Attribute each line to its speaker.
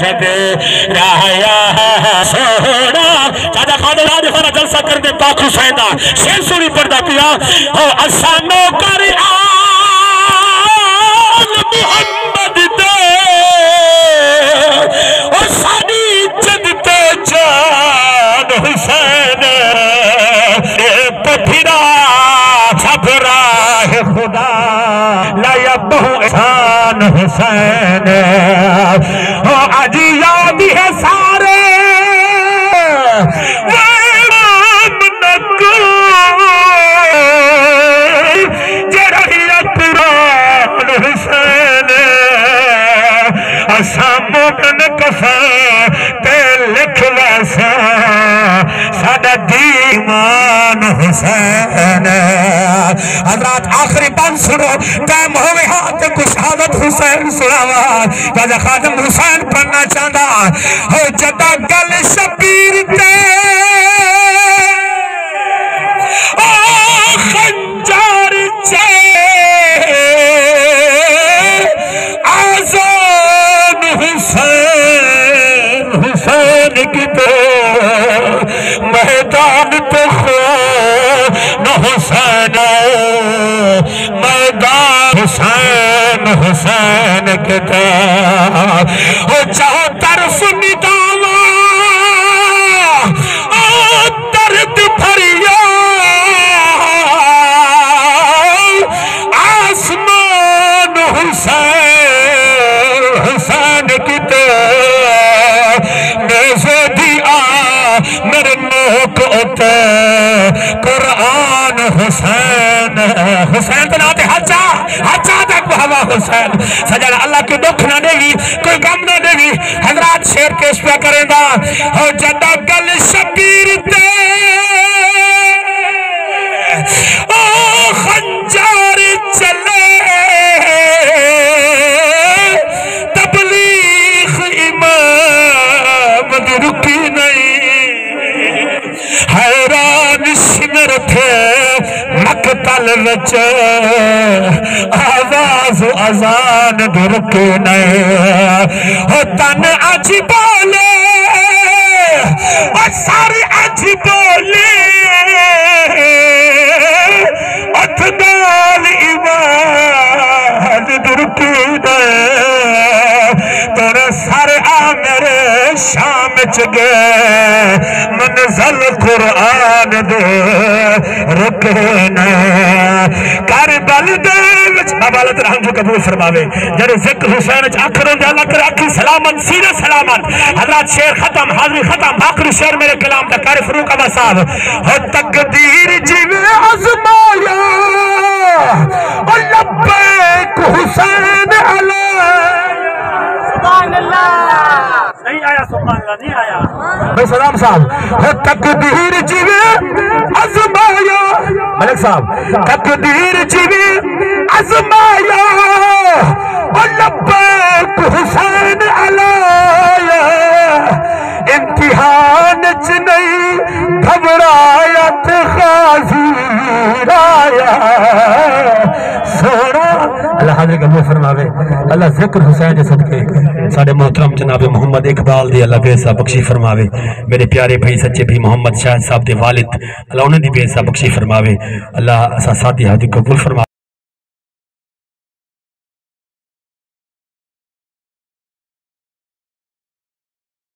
Speaker 1: مرشد رایا سونا چاچا خادر آج ہمارا جلسہ کر دے پاک حسین دا شیر سوری پڑھتا پیا او اسانو کر آل محمد دے او سانی جد تے جان حسین اے پٹھیرا سب راہ خدا لا یبہو احسان حسین او آج یاد ہے سارے مومن کفن تے لکھ ویسا سادہ دیمان حسین حضرات آخری بند سنو ٹائم ہوئے ہاتھ کو شہادت حسین سناوا جاجہ خادم حسین پڑھنا چاہتا ہو جدہ گل شبیر تے خنجار چے حسین کی تو میدان تو خون حسین میدان حسین حسین کی تو چاہو طرف نداوا درد بھریا آسمان حسین حسین کی تو میرے موک اتے قرآن حسین حسین تناتے حجا تک بہوا حسین سجل اللہ کی دکھ نہ دے گی کوئی غم نہ دے گی حضرات شیر پیش پہ کریں دا ہو جدہ گل شبیر تے او خنجار چلے تبلیغ امام رکی نہیں حیران شمر تھے مقتل وچ آواز و اذان درکے نئے ہو تن اج بولے اور سارے اج بولے اتنال ایمان درکے نئے تیرے سارے آ میرے شام چگے منزل قرآن دے رکھنے کربل دے بابالت رحم جو قبول فرماوے جڑے ذکر حسین اکھروں دے اللہ کر اکھی سلامت سیرے سلامت حضرات شیر ختم حاضری ختم آخری شیر میرے کلام کا کاری فروق عبا صاحب ہو تقدیر جیوے عظمایا اور لبیک حسین علیہ سبحان اللہ نہیں آیا سبحان اللہ نہیں آیا بھائی سلام صاحب تقدیر جیوے عظمایا ملک صاحب تقدیر جیوے عظمایا اور لبیک حسین علیہ امتحان چنئی گھبرایت غازی رایا سونا اللہ حاضر قبول فرماوے اللہ ذکر حسین جے صدقے ساڑھے محترم جناب محمد اقبال دی اللہ بیسا بخشی فرماوے میرے پیارے بھائی سچے بھی محمد شاہد صاحب دے والد اللہ انہیں دی بیسا بخشی فرماوے اللہ اساساتی حاضر قبول فرماوے